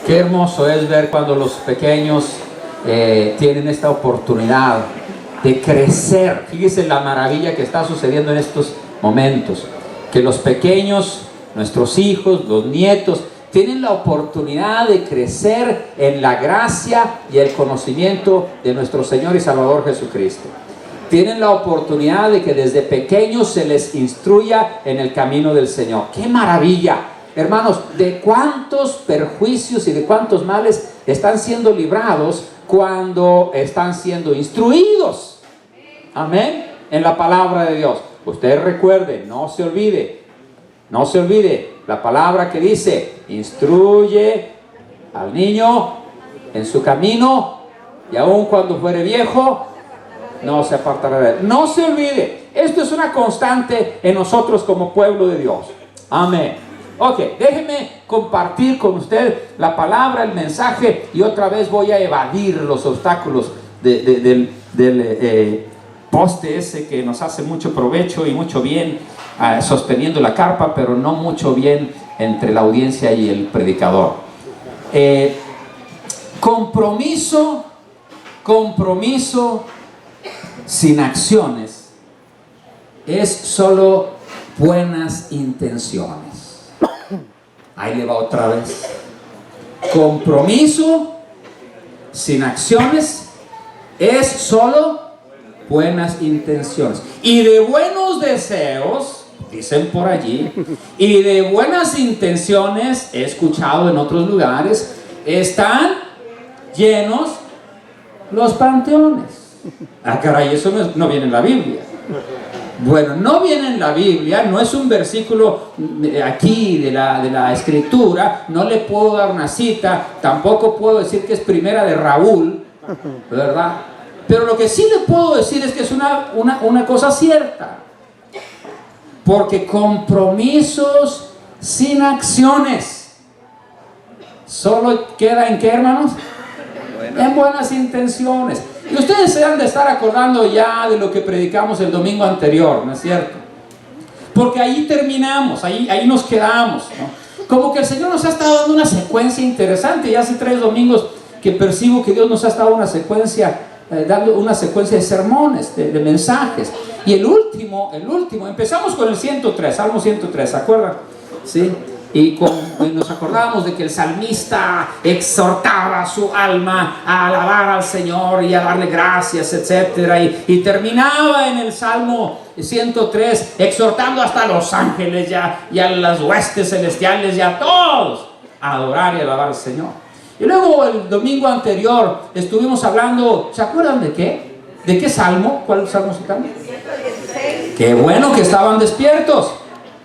Qué hermoso es ver cuando los pequeños tienen esta oportunidad de crecer. Fíjese la maravilla que está sucediendo en estos momentos, que los pequeños, nuestros hijos, los nietos, tienen la oportunidad de crecer en la gracia y el conocimiento de nuestro Señor y Salvador Jesucristo. Tienen la oportunidad de que desde pequeños se les instruya en el camino del Señor. ¡Qué maravilla! Hermanos, de cuántos perjuicios y de cuántos males están siendo librados cuando están siendo instruidos. Amén. En la palabra de Dios. Usted recuerde, no se olvide la palabra que dice: instruye al niño en su camino, y aun cuando fuere viejo, no se apartará de él. No se olvide, esto es una constante en nosotros como pueblo de Dios. Amén. Ok, déjeme compartir con usted la palabra, el mensaje, y otra vez voy a evadir los obstáculos del poste ese que nos hace mucho provecho y mucho bien sosteniendo la carpa, pero no mucho bien entre la audiencia y el predicador. Compromiso sin acciones es solo buenas intenciones. Ahí le va otra vez. Compromiso sin acciones es solo buenas intenciones. Y de buenos deseos, dicen por allí, y de buenas intenciones, he escuchado en otros lugares, están llenos los panteones. Ah, caray, eso no viene en la Biblia. Bueno, no viene en la Biblia, no es un versículo aquí de la Escritura, no le puedo dar una cita, tampoco puedo decir que es primera de Raúl, ¿verdad? Pero lo que sí le puedo decir es que es una cosa cierta, porque compromisos sin acciones solo queda ¿en qué, hermanos? En buenas intenciones. Y ustedes se han de estar acordando ya de lo que predicamos el domingo anterior, ¿no es cierto? Porque ahí terminamos, ahí nos quedamos, ¿no? Como que el Señor nos ha estado dando una secuencia interesante. Ya hace 3 domingos que percibo que Dios nos ha estado dando una secuencia de sermones, de mensajes. Y el último, empezamos con el 103, Salmo 103, ¿se acuerdan? ¿Sí? Y nos acordábamos de que el salmista exhortaba a su alma a alabar al Señor y a darle gracias, etcétera, y terminaba en el Salmo 103 exhortando hasta a los ángeles y a las huestes celestiales y a todos a adorar y alabar al Señor. Y luego el domingo anterior estuvimos hablando, ¿se acuerdan de qué? ¿De qué salmo? ¿Cuál salmo se llama? 116. Qué bueno que estaban despiertos.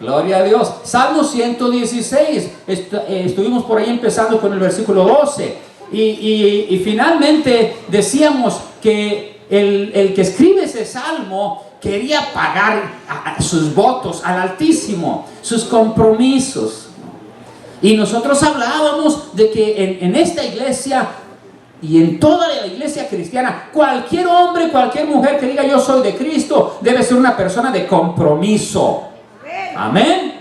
Gloria a Dios. Salmo 116. Estuvimos por ahí empezando con el versículo 12. Y finalmente decíamos que el que escribe ese salmo quería pagar sus votos al Altísimo, sus compromisos. Y nosotros hablábamos de que en esta iglesia y en toda la iglesia cristiana, cualquier hombre, cualquier mujer que diga yo soy de Cristo, debe ser una persona de compromiso. Amén.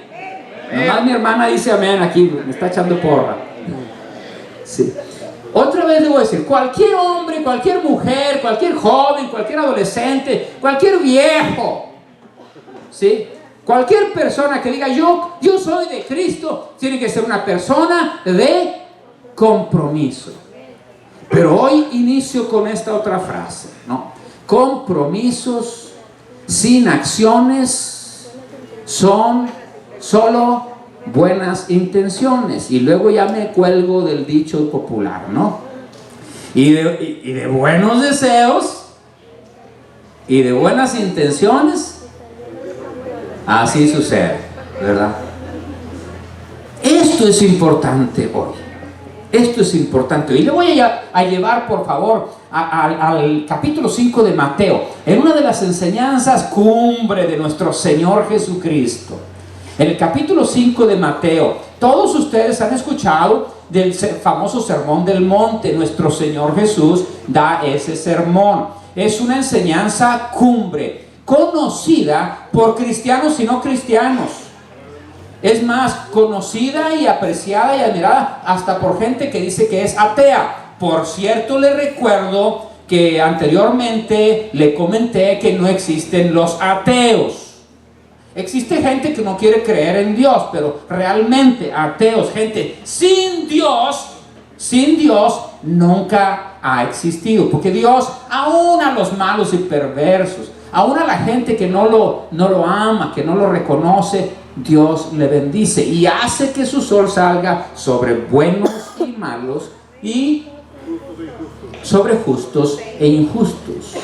Nomás mi hermana dice amén aquí, me está echando porra. Sí. Otra vez le voy a decir, cualquier hombre, cualquier mujer, cualquier joven, cualquier adolescente, cualquier viejo, ¿sí? Cualquier persona que diga yo soy de Cristo, tiene que ser una persona de compromiso. Pero hoy inicio con esta otra frase, ¿no? Compromisos sin acciones son solo buenas intenciones. Y luego ya me cuelgo del dicho popular, ¿no? Y de buenos deseos y de buenas intenciones, así sucede, ¿verdad? Esto es importante hoy. Esto es importante. Y le voy a llevar, por favor, al capítulo 5 de Mateo, en una de las enseñanzas cumbre de nuestro Señor Jesucristo. En el capítulo 5 de Mateo, todos ustedes han escuchado del famoso sermón del monte. Nuestro Señor Jesús da ese sermón. Es una enseñanza cumbre, conocida por cristianos y no cristianos. es más conocida y apreciada y admirada hasta por gente que dice que es atea. Por cierto, le recuerdo que anteriormente le comenté que no existen los ateos. Existe gente que no quiere creer en Dios, pero realmente ateos, gente sin Dios nunca ha existido. Porque Dios, aún a los malos y perversos, aún a la gente que no lo ama, que no lo reconoce, Dios le bendice y hace que su sol salga sobre buenos y malos y sobre justos e injustos.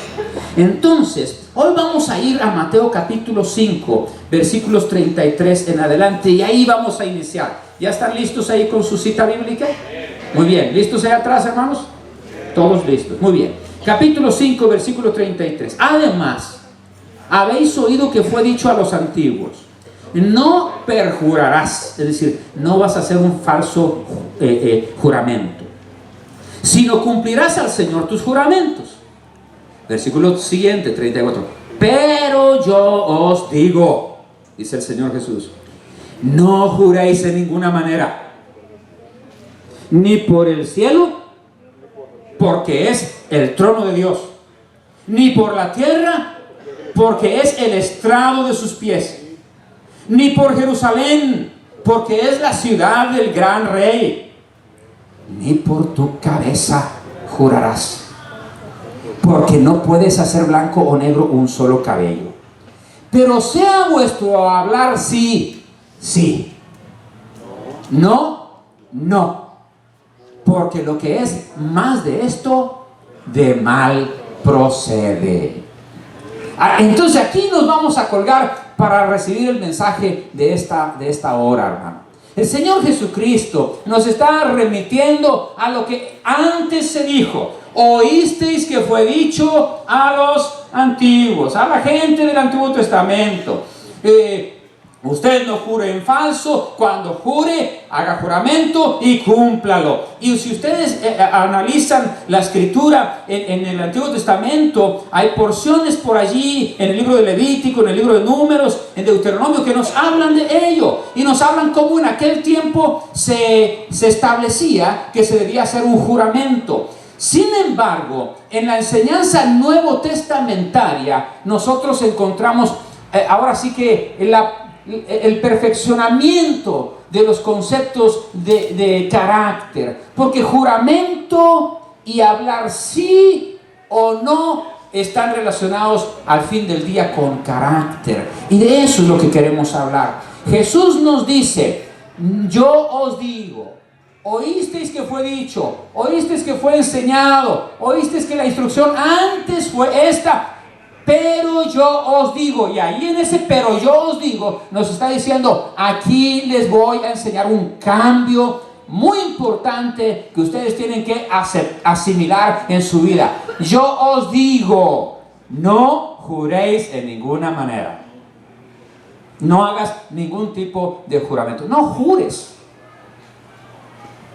Entonces, hoy vamos a ir a Mateo capítulo 5, versículos 33 en adelante, y ahí vamos a iniciar. ¿Ya están listos ahí con su cita bíblica? Muy bien, ¿listos ahí atrás, hermanos? Todos listos, muy bien. Capítulo 5, versículo 33. Además, habéis oído que fue dicho a los antiguos: no perjurarás, es decir, no vas a hacer un falso juramento, sino cumplirás al Señor tus juramentos. Versículo siguiente, 34. Pero yo os digo, dice el Señor Jesús, no juréis en ninguna manera, ni por el cielo, porque es el trono de Dios, ni por la tierra, porque es el estrado de sus pies, ni por Jerusalén, porque es la ciudad del gran rey, ni por tu cabeza jurarás, porque no puedes hacer blanco o negro un solo cabello. Pero sea vuestro hablar sí, sí, no, no, porque lo que es más de esto, de mal procede. Entonces aquí nos vamos a colgar para recibir el mensaje de esta hora, hermano. El Señor Jesucristo nos está remitiendo a lo que antes se dijo. Oísteis que fue dicho a los antiguos, a la gente del Antiguo Testamento. Usted no jure en falso, cuando jure, haga juramento y cúmplalo. Y si ustedes analizan la escritura en el Antiguo Testamento, hay porciones por allí, en el libro de Levítico, en el libro de Números, en Deuteronomio, que nos hablan de ello. Y nos hablan cómo en aquel tiempo se establecía que se debía hacer un juramento. Sin embargo, en la enseñanza nuevo testamentaria, nosotros encontramos, ahora sí que el perfeccionamiento de los conceptos de carácter, porque juramento y hablar sí o no están relacionados al fin del día con carácter, y de eso es lo que queremos hablar. Jesús nos dice: yo os digo, oísteis que fue dicho, oísteis que fue enseñado, oísteis que la instrucción antes fue esta, pero yo os digo. Y ahí en ese pero yo os digo nos está diciendo: aquí les voy a enseñar un cambio muy importante que ustedes tienen que asimilar en su vida. Yo os digo, no juréis en ninguna manera. No hagas ningún tipo de juramento. No jures.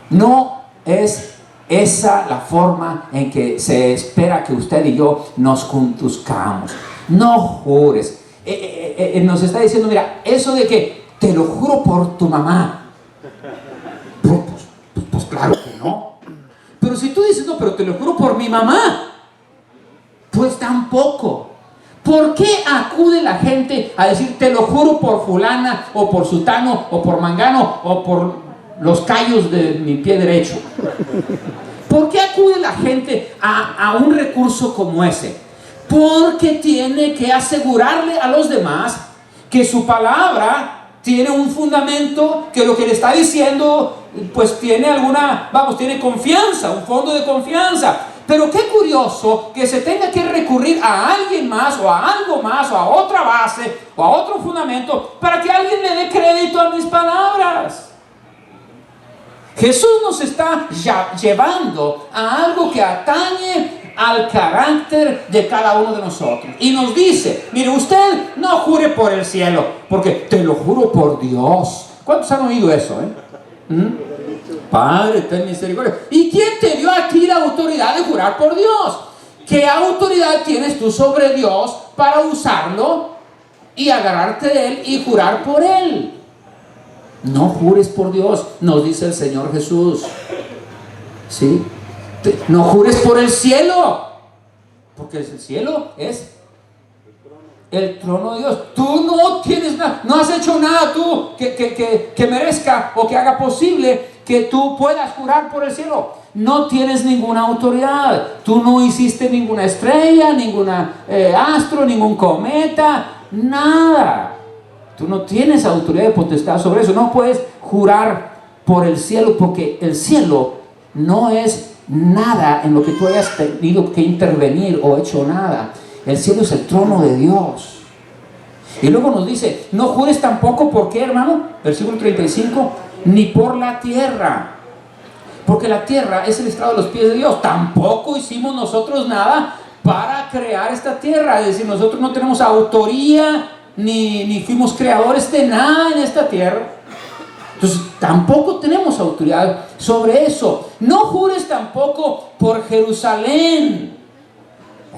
No es esa la forma en que se espera que usted y yo nos conduzcamos. No jures. Nos está diciendo: mira, eso de que te lo juro por tu mamá. Pues claro que no. Pero si tú dices: no, pero te lo juro por mi mamá, pues tampoco. ¿Por qué acude la gente a decir: te lo juro por fulana, o por sutano, o por mangano, o por los callos de mi pie derecho? ¿Por qué acude la gente a un recurso como ese? Porque tiene que asegurarle a los demás que su palabra tiene un fundamento, que lo que le está diciendo pues tiene tiene confianza, un fondo de confianza. Pero qué curioso que se tenga que recurrir a alguien más, o a algo más, o a otra base, o a otro fundamento, para que alguien le dé crédito a mis palabras. Jesús nos está llevando a algo que atañe al carácter de cada uno de nosotros. Y nos dice: mire, usted no jure por el cielo, porque te lo juro por Dios. ¿Cuántos han oído eso? Padre, ten misericordia. ¿Y quién te dio a ti la autoridad de jurar por Dios? ¿Qué autoridad tienes tú sobre Dios para usarlo y agarrarte de Él y jurar por Él? No jures por Dios, nos dice el Señor Jesús. ¿Sí? No jures por el cielo, porque el cielo es el trono de Dios. Tú no tienes nada, no has hecho nada tú que merezca o que haga posible que tú puedas jurar por el cielo. No tienes ninguna autoridad. Tú no hiciste ninguna estrella, ninguna astro, ningún cometa, nada. Tú no tienes autoridad de potestad sobre eso. No puedes jurar por el cielo, porque el cielo no es nada en lo que tú hayas tenido que intervenir o hecho nada. El cielo es el trono de Dios. Y luego nos dice, no jures tampoco, ¿por qué, hermano? Versículo 35, ni por la tierra, porque la tierra es el estrado de los pies de Dios. Tampoco hicimos nosotros nada para crear esta tierra. Es decir, nosotros no tenemos autoría, ni fuimos creadores de nada en esta tierra. Entonces tampoco tenemos autoridad sobre eso. No jures tampoco por Jerusalén,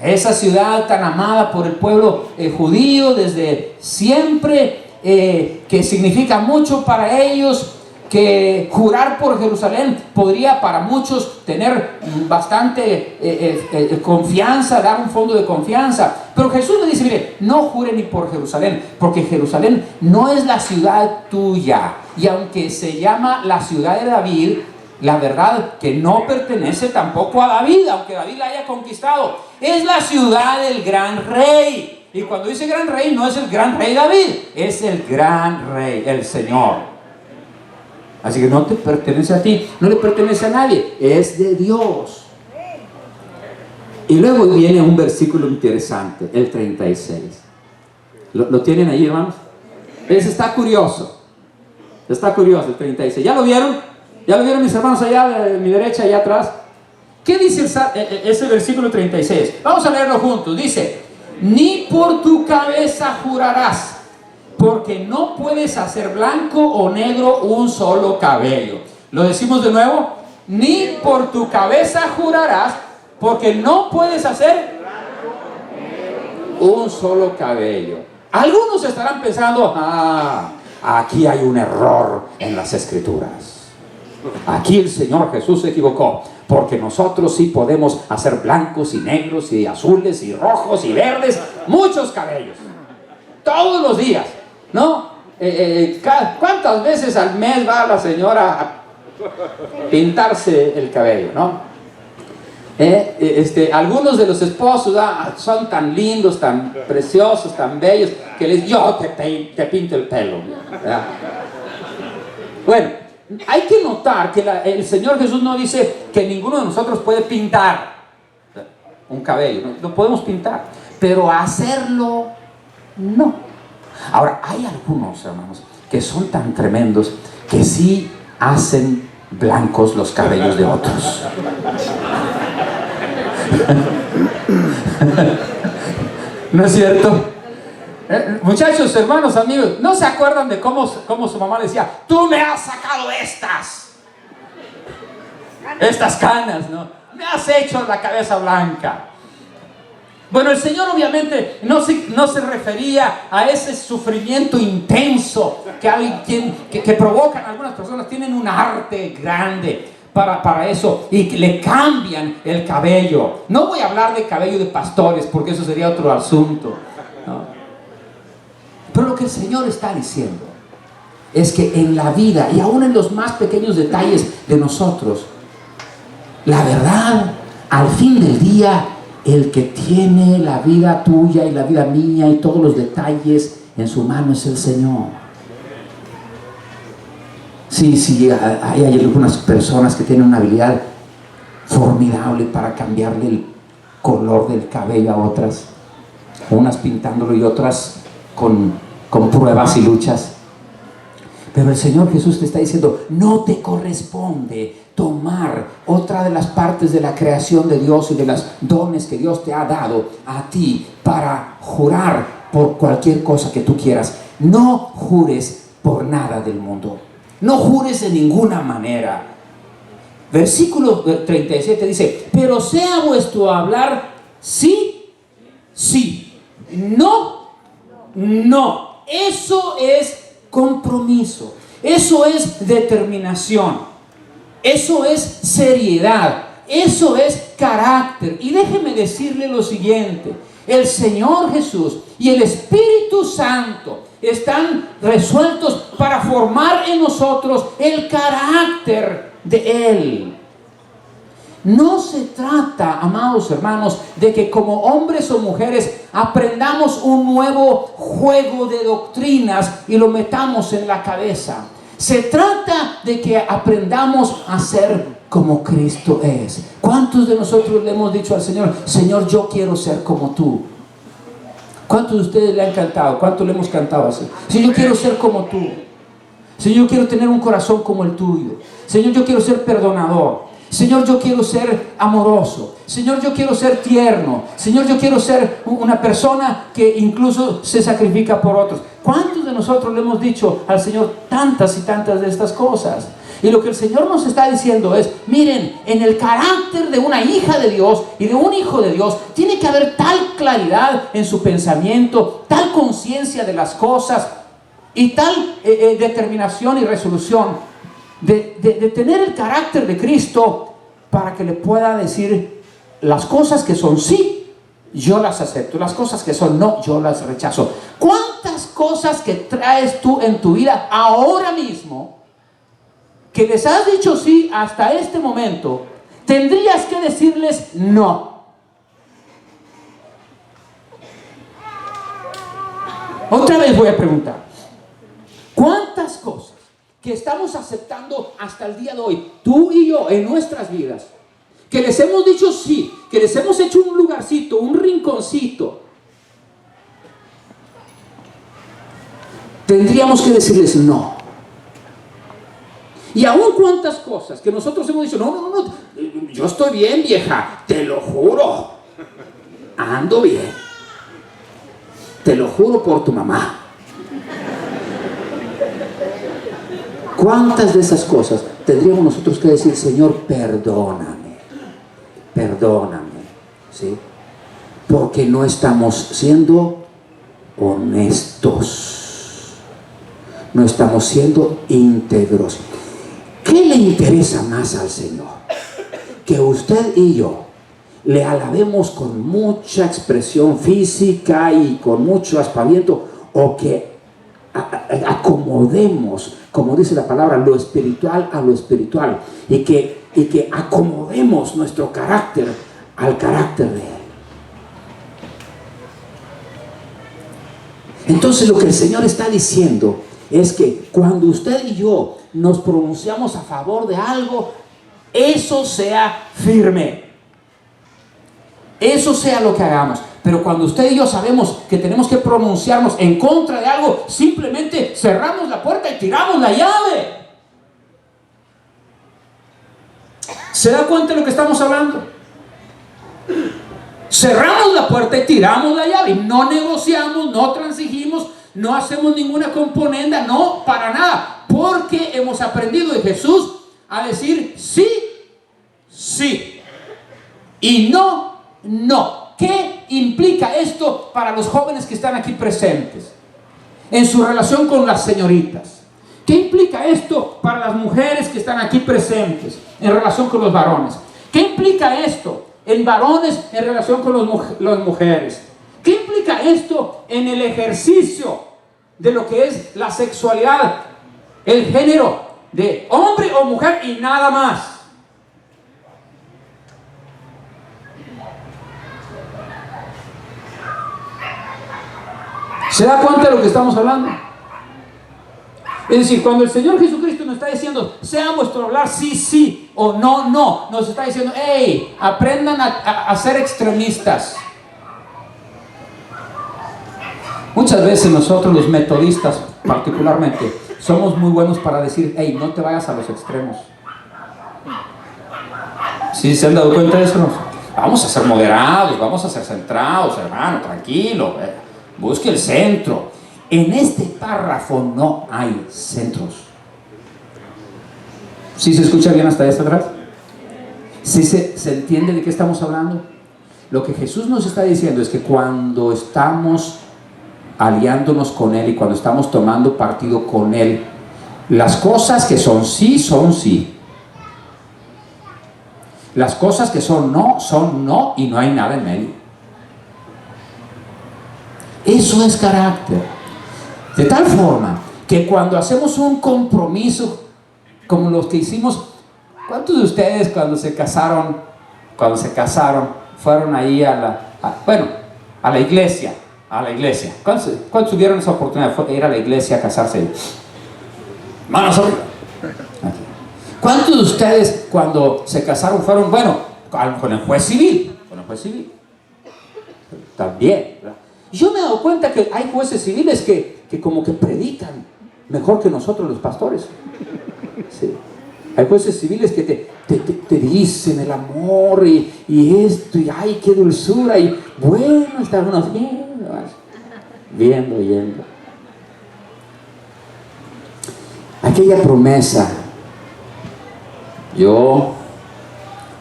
esa ciudad tan amada por el pueblo judío desde siempre, que significa mucho para ellos, que jurar por Jerusalén podría para muchos tener bastante confianza, dar un fondo de confianza. Pero Jesús le dice, mire, no jure ni por Jerusalén, porque Jerusalén no es la ciudad tuya. Y aunque se llama la ciudad de David, la verdad que no pertenece tampoco a David, aunque David la haya conquistado. Es la ciudad del gran rey. Y cuando dice gran rey, no es el gran rey David, es el gran rey, el Señor. Así que no te pertenece a ti, no le pertenece a nadie, es de Dios. Y luego viene un versículo interesante, el 36. ¿Lo tienen ahí, hermanos? Ese está curioso, el 36. ¿Ya lo vieron? ¿Ya lo vieron mis hermanos allá de mi derecha, allá atrás? ¿Qué dice ese versículo 36? Vamos a leerlo juntos. Dice, ni por tu cabeza jurarás, porque no puedes hacer blanco o negro un solo cabello. Lo decimos de nuevo, ni por tu cabeza jurarás, porque no puedes hacer un solo cabello. Algunos estarán pensando, aquí hay un error en las Escrituras. Aquí el Señor Jesús se equivocó, porque nosotros sí podemos hacer blancos y negros y azules y rojos y verdes, muchos cabellos, todos los días, ¿no? ¿Cuántas veces al mes va la señora a pintarse el cabello, no? Algunos de los esposos son tan lindos, tan preciosos, tan bellos, que yo te pinto el pelo, ¿verdad? Bueno, hay que notar que el Señor Jesús no dice que ninguno de nosotros puede pintar un cabello, no podemos pintar, pero hacerlo no. Ahora, hay algunos hermanos que son tan tremendos que sí hacen blancos los cabellos de otros. ¿No es cierto? Muchachos, hermanos, amigos, ¿no se acuerdan de cómo su mamá le decía, tú me has sacado estas canas, ¿no? Me has hecho la cabeza blanca? Bueno, el Señor obviamente no se refería a ese sufrimiento intenso que provocan algunas personas. Tienen un arte grande para eso y que le cambian el cabello. No voy a hablar de cabello de pastores, porque eso sería otro asunto, ¿no? Pero lo que el Señor está diciendo es que en la vida, y aún en los más pequeños detalles de nosotros, la verdad, al fin del día, el que tiene la vida tuya y la vida mía y todos los detalles en su mano es el Señor. Sí, hay algunas personas que tienen una habilidad formidable para cambiarle el color del cabello a otras, unas pintándolo y otras con pruebas y luchas. Pero el Señor Jesús te está diciendo, no te corresponde tomar otra de las partes de la creación de Dios y de los dones que Dios te ha dado a ti para jurar por cualquier cosa que tú quieras. No jures por nada del mundo. No jures de ninguna manera. Versículo 37 dice, pero sea vuestro hablar sí, sí, no, no. Eso es compromiso. Eso es determinación. Eso es seriedad. Eso es carácter. Y déjeme decirle lo siguiente: el Señor Jesús y el Espíritu Santo están resueltos para formar en nosotros el carácter de Él. No se trata, amados hermanos, de que como hombres o mujeres aprendamos un nuevo juego de doctrinas y lo metamos en la cabeza. Se trata de que aprendamos a ser como Cristo es. ¿Cuántos de nosotros le hemos dicho al Señor: Señor, yo quiero ser como tú? ¿Cuántos de ustedes le han cantado? ¿Cuántos le hemos cantado así? Señor, yo quiero ser como tú. Señor, yo quiero tener un corazón como el tuyo. Señor, yo quiero ser perdonador. Señor, yo quiero ser amoroso. Señor, yo quiero ser tierno. Señor, yo quiero ser una persona que incluso se sacrifica por otros. ¿Cuántos de nosotros le hemos dicho al Señor tantas y tantas de estas cosas? Y lo que el Señor nos está diciendo es: miren, en el carácter de una hija de Dios y de un hijo de Dios tiene que haber tal claridad en su pensamiento, tal conciencia de las cosas y tal determinación y resolución de tener el carácter de Cristo, para que le pueda decir: las cosas que son sí, yo las acepto; las cosas que son no, yo las rechazo. ¿Cuántas cosas que traes tú en tu vida ahora mismo, que les has dicho sí hasta este momento, tendrías que decirles no? Otra vez voy a preguntar: ¿cuántas cosas que estamos aceptando hasta el día de hoy, tú y yo, en nuestras vidas, que les hemos dicho sí, que les hemos hecho un lugarcito, un rinconcito, tendríamos que decirles no? Y aún cuántas cosas que nosotros hemos dicho: no, yo estoy bien, vieja, te lo juro, ando bien, te lo juro por tu mamá. ¿Cuántas de esas cosas tendríamos nosotros que decir: Señor, perdóname, ¿sí? Porque no estamos siendo honestos, no estamos siendo íntegros. ¿Qué le interesa más al Señor? Que usted y yo le alabemos con mucha expresión física y con mucho aspaviento, o que acomodemos, como dice la palabra, lo espiritual a lo espiritual, y que acomodemos nuestro carácter al carácter de Él? Entonces, lo que el Señor está diciendo es que cuando usted y yo nos pronunciamos a favor de algo, eso sea firme, eso sea lo que hagamos. Pero cuando usted y yo sabemos que tenemos que pronunciarnos en contra de algo, simplemente cerramos la puerta y tiramos la llave. ¿Se da cuenta de lo que estamos hablando? Cerramos la puerta y tiramos la llave. Y no negociamos, no transigimos, no hacemos ninguna componenda, no, para nada. Porque hemos aprendido de Jesús a decir sí, sí, y no, no. ¿Qué implica esto para los jóvenes que están aquí presentes en su relación con las señoritas? ¿Qué implica esto para las mujeres que están aquí presentes en relación con los varones? ¿Qué implica esto en varones en relación con las mujeres? ¿Qué implica esto en el ejercicio de lo que es la sexualidad, el género de hombre o mujer y nada más? ¿Se da cuenta de lo que estamos hablando? Es decir, cuando el Señor Jesucristo nos está diciendo sea vuestro hablar sí, sí, o no, no, nos está diciendo: hey, aprendan a ser extremistas. Muchas veces nosotros los metodistas particularmente somos muy buenos para decir: hey, no te vayas a los extremos. ¿Sí se han dado cuenta de eso? Vamos a ser moderados, vamos a ser centrados, hermano, tranquilo, busque el centro. En este párrafo no hay centros. ¿Sí se escucha bien hasta atrás? ¿Sí se entiende de qué estamos hablando? Lo que Jesús nos está diciendo es que cuando estamos aliándonos con Él y cuando estamos tomando partido con Él, Las cosas que son sí, son sí. Las cosas que son no y no hay nada en medio. Eso es carácter. De tal forma que cuando hacemos un compromiso como los que hicimos, ¿cuántos de ustedes cuando se casaron, fueron ahí a la iglesia? ¿Cuántos tuvieron esa oportunidad de ir a la iglesia a casarse? Manos arriba. ¿Cuántos de ustedes cuando se casaron fueron, con el juez civil? También, ¿verdad? Yo me he dado cuenta que hay jueces civiles que como que predican mejor que nosotros los pastores. Sí. Hay jueces civiles que te dicen el amor y esto, y ay, qué dulzura, y bueno, están unos viendo. Aquella promesa, yo,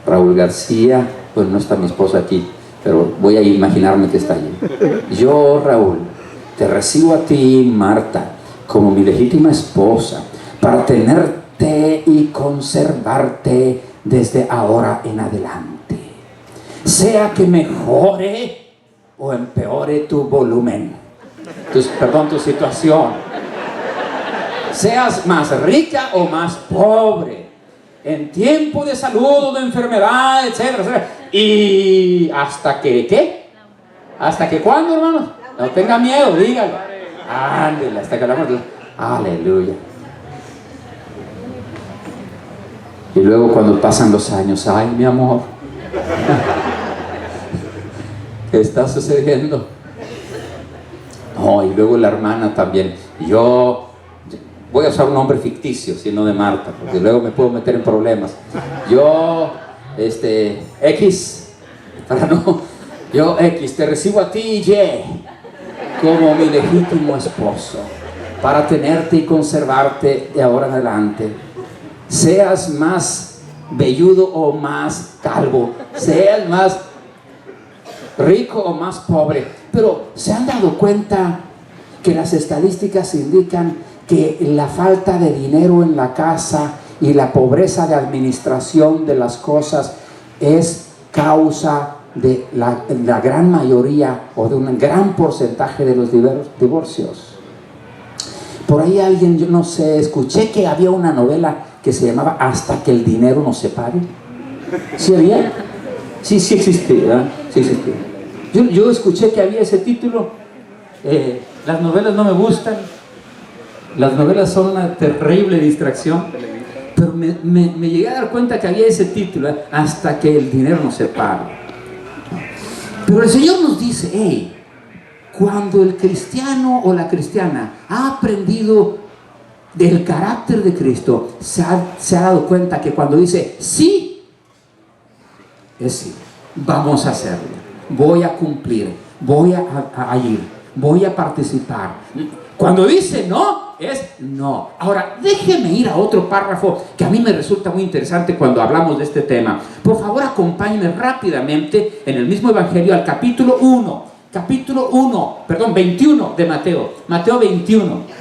Raúl García, pues no está mi esposa aquí, pero voy a imaginarme que está allí. Yo, Raúl, te recibo a ti, Marta, como mi legítima esposa, para tenerte y conservarte desde ahora en adelante. Sea que mejore o empeore tu volumen, tu situación. Seas más rica o más pobre, en tiempo de salud o de enfermedad, etcétera, etcétera. Y hasta que, ¿qué? ¿Hasta que cuándo, hermanos? No tenga miedo, dígalo. Ándele, hasta que la muerte. Aleluya. Y luego cuando pasan los años, ay, mi amor, ¿qué está sucediendo? No, y luego la hermana también. Yo voy a usar un nombre ficticio, sino de Marta, porque luego me puedo meter en problemas. Yo, X, te recibo a ti, Y, como mi legítimo esposo, para tenerte y conservarte de ahora en adelante. Seas más velludo o más calvo, seas más rico o más pobre. Pero ¿se han dado cuenta que las estadísticas indican que la falta de dinero en la casa y la pobreza de administración de las cosas es causa de la gran mayoría o de un gran porcentaje de los divorcios? Por ahí alguien, yo no sé, escuché que había una novela que se llamaba Hasta que el dinero nos separe. ¿Sí había? Sí existía, sí existía. Yo escuché que había ese título. Las novelas no me gustan. Las novelas son una terrible distracción. Pero me llegué a dar cuenta que había ese título, Hasta que el dinero nos separe. Pero el Señor nos dice, hey, cuando el cristiano o la cristiana ha aprendido del carácter de Cristo, se ha dado cuenta que cuando dice sí, es sí, vamos a hacerlo, voy a cumplir, voy a ir, voy a participar. Cuando dice no, es no. Ahora, déjeme ir a otro párrafo que a mí me resulta muy interesante cuando hablamos de este tema. Por favor, acompáñenme rápidamente en el mismo Evangelio al capítulo 21 de Mateo. Mateo 21,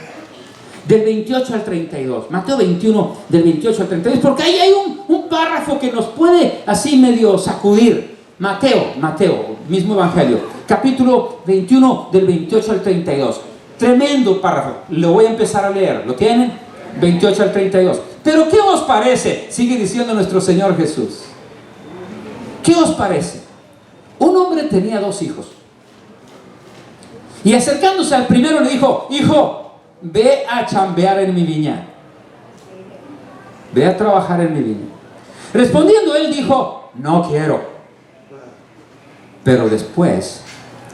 del 28 al 32. Mateo 21, del 28 al 32, porque ahí hay un párrafo que nos puede así medio sacudir. Mateo, mismo Evangelio, capítulo 21, del 28 al 32. Tremendo párrafo, lo voy a empezar a leer, ¿lo tienen? 28 al 32. Pero ¿qué os parece? Sigue diciendo nuestro Señor Jesús. ¿Qué os parece? Un hombre tenía 2 hijos. Y acercándose al primero le dijo, hijo, ve a chambear en mi viña. Ve a trabajar en mi viña. Respondiendo él dijo, no quiero. Pero después,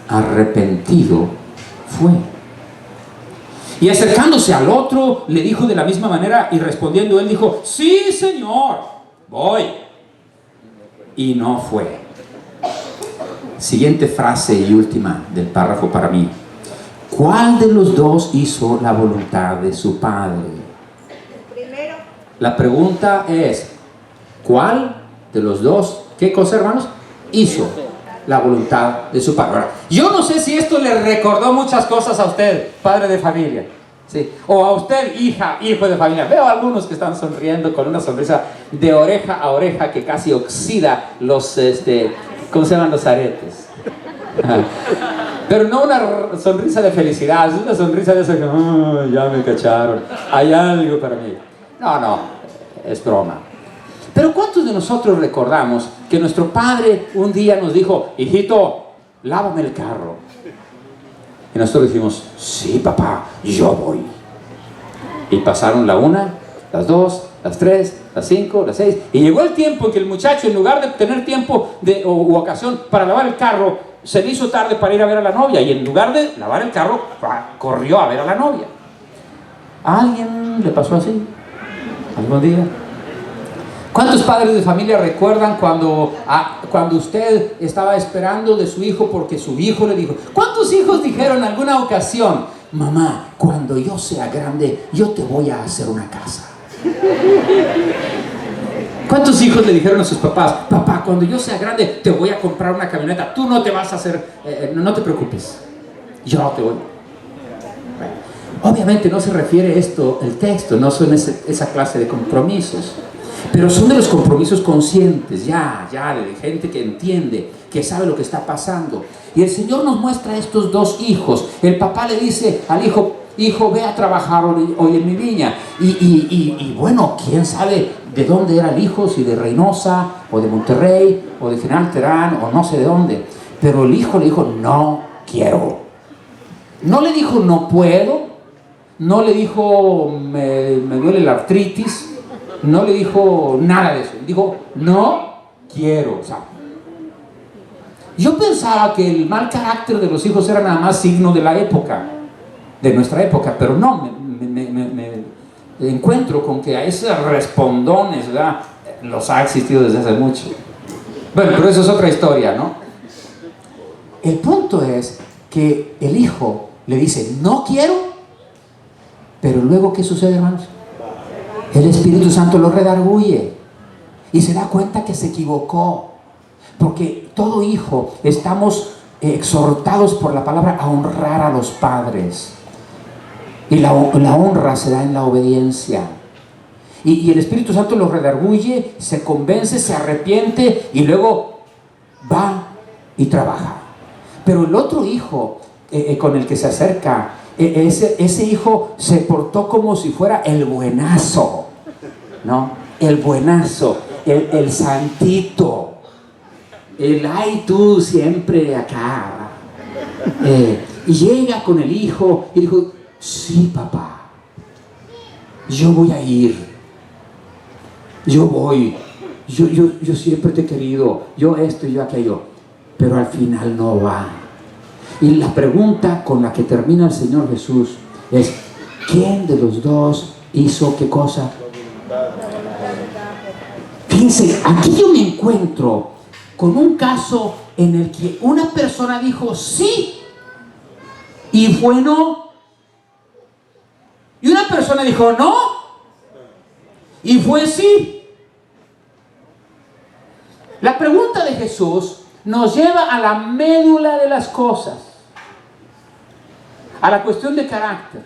arrepentido, fue. Y acercándose al otro, le dijo de la misma manera, y respondiendo él dijo, sí, Señor, voy. Y no fue. Siguiente frase y última del párrafo para mí. ¿Cuál de los 2 hizo la voluntad de su padre? Primero. La pregunta es, ¿cuál de los 2, qué cosa, hermanos? Hizo la voluntad de su padre. Ahora, yo no sé si esto le recordó muchas cosas a usted, padre de familia. Sí. O a usted, hija, hijo de familia. Veo a algunos que están sonriendo con una sonrisa de oreja a oreja que casi oxida los, ¿cómo se llaman? Los aretes. Pero no una sonrisa de felicidad, es una sonrisa de esa que, oh, ya me cacharon, hay algo para mí. No, no, es broma. Pero ¿cuántos de nosotros recordamos que nuestro padre un día nos dijo, hijito, lávame el carro? Y nosotros dijimos, sí, papá, yo voy. Y pasaron la 1, las 2, las 3, las 5, las 6. Y llegó el tiempo en que el muchacho, en lugar de tener tiempo u ocasión para lavar el carro, se le hizo tarde para ir a ver a la novia. Y en lugar de lavar el carro, corrió a ver a la novia. ¿A alguien le pasó así? ¿Algún día? ¿Cuántos padres de familia recuerdan cuando usted estaba esperando de su hijo porque su hijo le dijo? ¿Cuántos hijos dijeron en alguna ocasión, mamá, cuando yo sea grande, yo te voy a hacer una casa? ¿Cuántos hijos le dijeron a sus papás, papá, cuando yo sea grande, te voy a comprar una camioneta, tú no te vas a hacer, no te preocupes, yo te voy? Bueno, obviamente no se refiere esto, el texto, no son esa clase de compromisos. Pero son de los compromisos conscientes, ya, de gente que entiende, que sabe lo que está pasando. Y el Señor nos muestra a estos dos hijos. El papá le dice al hijo, hijo, ve a trabajar hoy en mi viña. Y bueno, quién sabe de dónde era el hijo, si de Reynosa, o de Monterrey, o de General Terán, o no sé de dónde. Pero el hijo le dijo, no quiero. No le dijo, no puedo. No le dijo, me duele la artritis. No le dijo nada de eso. Dijo, no quiero. O sea, yo pensaba que el mal carácter de los hijos era nada más signo de la época, de nuestra época, pero no, me encuentro con que a esos respondones, ¿verdad?, los ha existido desde hace mucho. Bueno, pero eso es otra historia, ¿no? El punto es que el hijo le dice, no quiero, pero luego, ¿qué sucede, hermanos? El Espíritu Santo lo redarguye y se da cuenta que se equivocó, porque todo hijo estamos exhortados por la palabra a honrar a los padres, y la honra se da en la obediencia, y el Espíritu Santo lo redarguye, se convence, se arrepiente y luego va y trabaja. Pero el otro hijo con el que se acerca, ese hijo se portó como si fuera el buenazo, ¿no? El buenazo, el santito, el ay tú siempre acá. Y llega con el hijo y dijo, sí, papá, yo voy a ir, yo voy, yo siempre te he querido, yo esto y yo aquello, pero al final no va. Y la pregunta con la que termina el Señor Jesús es, ¿quién de los dos hizo qué cosa? Fíjense, aquí yo me encuentro con un caso en el que una persona dijo sí y fue no, y una persona dijo no y fue sí. La pregunta de Jesús nos lleva a la médula de las cosas, a la cuestión de carácter.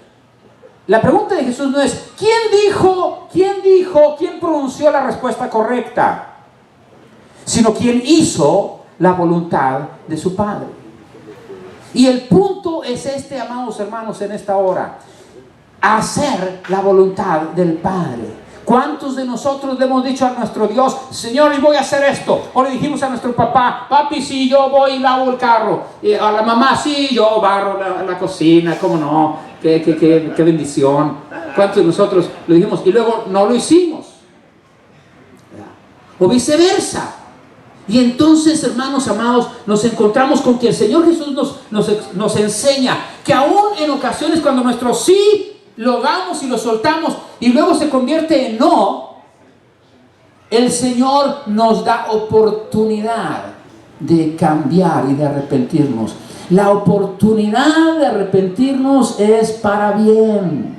La pregunta de Jesús no es quién pronunció la respuesta correcta, sino quién hizo la voluntad de su Padre. Y el punto es amados hermanos, en esta hora, hacer la voluntad del Padre. ¿Cuántos de nosotros le hemos dicho a nuestro Dios, Señor, y voy a hacer esto? O le dijimos a nuestro papá, papi, sí, yo voy y lavo el carro. Y a la mamá, sí, yo barro la cocina, ¿cómo no? Qué bendición. ¿Cuántos de nosotros lo dijimos y luego no lo hicimos? O viceversa. Y entonces, hermanos amados, nos encontramos con que el Señor Jesús nos enseña que aún en ocasiones cuando nuestro sí lo damos y lo soltamos y luego se convierte en no, el Señor nos da oportunidad de cambiar y de arrepentirnos. La oportunidad de arrepentirnos es para bien.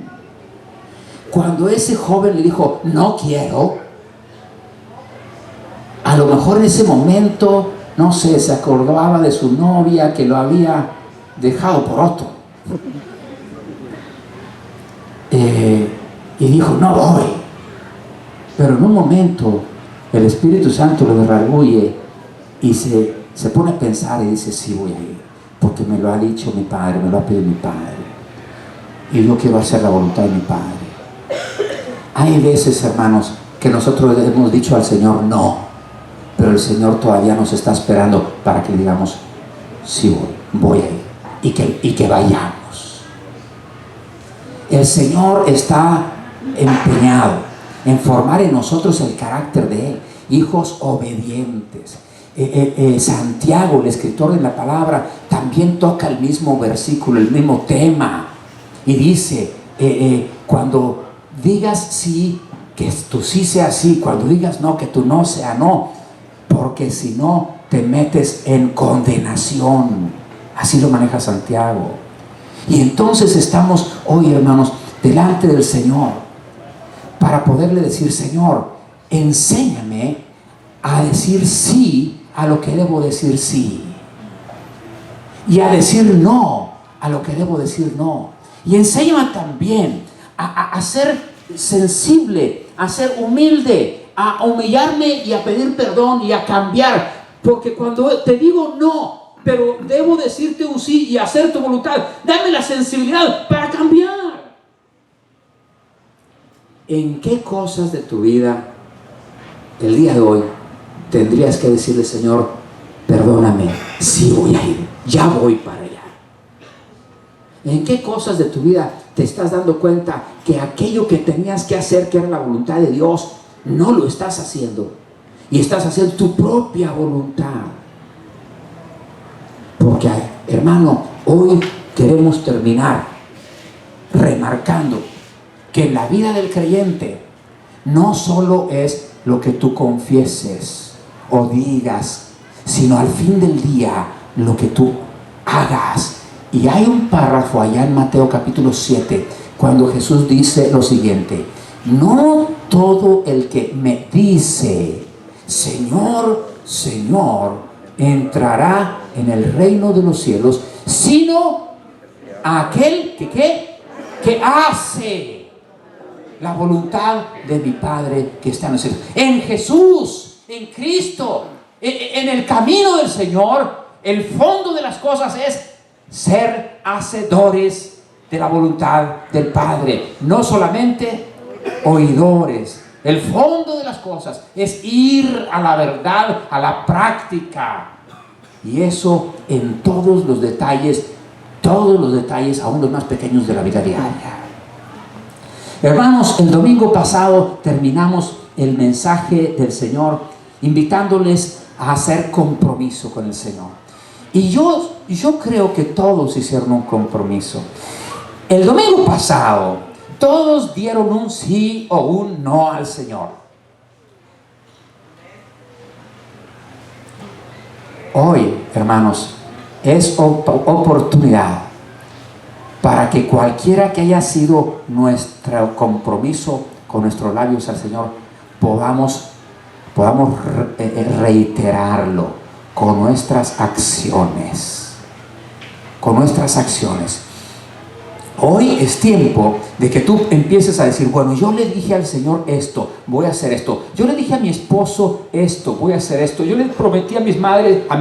Cuando ese joven le dijo, no quiero, a lo mejor en ese momento, no sé, se acordaba de su novia que lo había dejado por otro. y dijo, no voy. Pero en un momento el Espíritu Santo lo redarguye y se pone a pensar y dice, sí voy a ir, porque me lo ha dicho mi Padre, me lo ha pedido mi Padre, y yo quiero hacer la voluntad de mi Padre. Hay veces, hermanos, que nosotros hemos dicho al Señor no, pero el Señor todavía nos está esperando para que digamos, sí voy a ir, y que vayamos. El Señor está empeñado en formar en nosotros el carácter de Él, hijos obedientes. Santiago, el escritor de la palabra, también toca el mismo versículo, el mismo tema, y dice, cuando digas sí, que tu sí sea sí, cuando digas no, que tu no sea no, porque si no te metes en condenación. Así lo maneja Santiago. Y entonces estamos hoy, hermanos, delante del Señor para poderle decir, Señor, enséñame a decir sí a lo que debo decir sí, y a decir no a lo que debo decir no. Y enséñame también a ser sensible, a ser humilde, a humillarme y a pedir perdón y a cambiar. Porque cuando te digo no, pero debo decirte un sí y hacer tu voluntad, dame la sensibilidad para cambiar. ¿En qué cosas de tu vida el día de hoy tendrías que decirle, Señor, perdóname, sí voy a ir, ya voy para allá? ¿En qué cosas de tu vida te estás dando cuenta que aquello que tenías que hacer, que era la voluntad de Dios, no lo estás haciendo? Y estás haciendo tu propia voluntad. Porque, hermano, hoy queremos terminar remarcando que en la vida del creyente no solo es lo que tú confieses o digas, sino al fin del día lo que tú hagas. Y hay un párrafo allá en Mateo capítulo 7, cuando Jesús dice lo siguiente: no todo el que me dice, Señor, Señor, entrará en el reino de los cielos, sino aquel que hace la voluntad de mi Padre que está en los cielos. En Jesús, en Cristo, en el camino del Señor, el fondo de las cosas es ser hacedores de la voluntad del Padre, no solamente oidores. El fondo de las cosas es ir a la verdad, a la práctica, y eso en todos los detalles, aún los más pequeños de la vida diaria. Hermanos, el domingo pasado terminamos el mensaje del Señor invitándoles a hacer compromiso con el Señor. Y yo creo que todos hicieron un compromiso. El domingo pasado, todos dieron un sí o un no al Señor. Hoy, hermanos, es oportunidad para que cualquiera que haya sido nuestro compromiso con nuestros labios al Señor, podamos reiterarlo con nuestras acciones. Hoy es tiempo de que tú empieces a decir, bueno, yo le dije al Señor esto, voy a hacer esto. Yo le dije a mi esposo esto, voy a hacer esto. Yo le prometí a mi madre o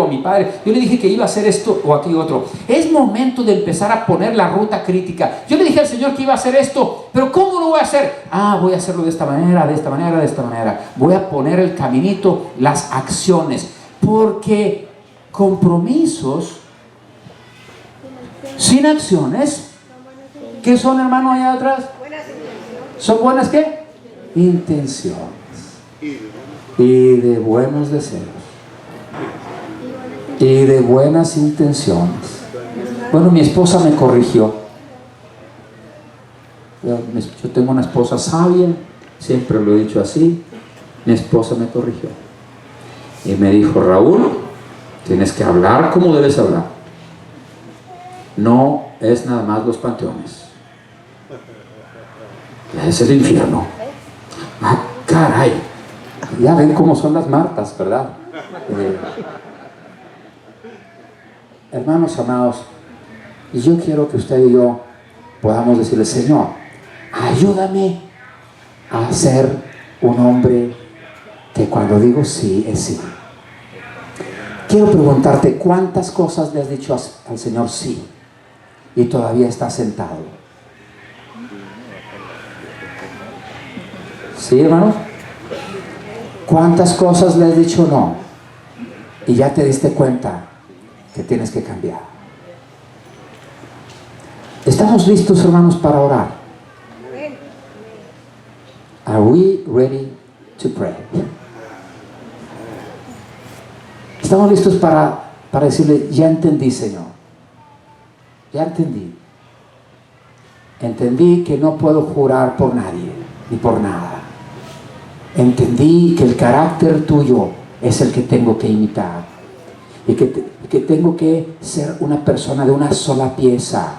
a mi padre, yo le dije que iba a hacer esto o aquello otro. Es momento de empezar a poner la ruta crítica. Yo le dije al Señor que iba a hacer esto, pero ¿cómo lo voy a hacer? Voy a hacerlo de esta manera, de esta manera, de esta manera. Voy a poner el caminito, las acciones, porque compromisos sin acciones, ¿qué son, hermano, allá atrás? ¿Son buenas qué? Intenciones. Y de buenos deseos. Y de buenas intenciones. Bueno, mi esposa me corrigió. Yo tengo una esposa sabia, siempre lo he dicho así. Mi esposa me corrigió. Y me dijo, Raúl, tienes que hablar como debes hablar. No es nada más los panteones. Es el infierno. Caray. Ya ven cómo son las Martas, ¿verdad? Hermanos amados, y yo quiero que usted y yo podamos decirle, Señor, ayúdame a ser un hombre que cuando digo sí, es sí. Quiero preguntarte, ¿cuántas cosas le has dicho al Señor sí y todavía estás sentado? ¿Sí, hermano? ¿Cuántas cosas le has dicho no y ya te diste cuenta que tienes que cambiar? ¿Estamos listos, hermanos, para orar? Are we ready to pray? ¿Estamos listos para decirle, ya entendí, Señor? Ya entendí. Entendí que no puedo jurar por nadie, ni por nada. Entendí que el carácter tuyo es el que tengo que imitar. Y que tengo que ser una persona de una sola pieza.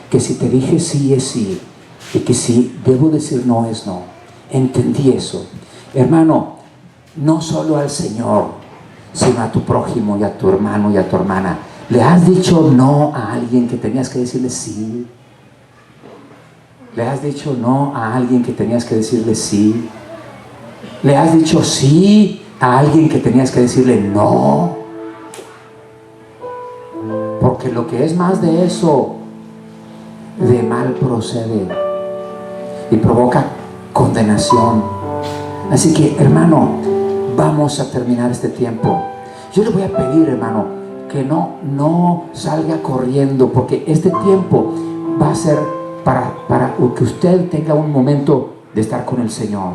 Que si te dije sí, es sí. Y que si debo decir no, es no. Entendí eso. Hermano, no solo al Señor, sino a tu prójimo y a tu hermano y a tu hermana. ¿Le has dicho no a alguien que tenías que decirle sí? ¿Le has dicho no a alguien que tenías que decirle sí? ¿Le has dicho sí a alguien que tenías que decirle no? Porque lo que es más de eso, de mal procede y provoca condenación. Así que, hermano, vamos a terminar este tiempo. Yo le voy a pedir, hermano, que no salga corriendo, porque este tiempo va a ser para que usted tenga un momento de estar con el Señor.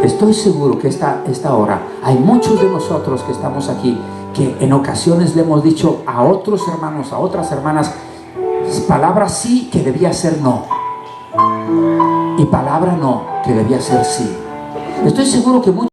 Estoy seguro que esta hora hay muchos de nosotros que estamos aquí que en ocasiones le hemos dicho a otros hermanos, a otras hermanas, palabra sí que debía ser no, y palabra no que debía ser sí. Estoy seguro que muchos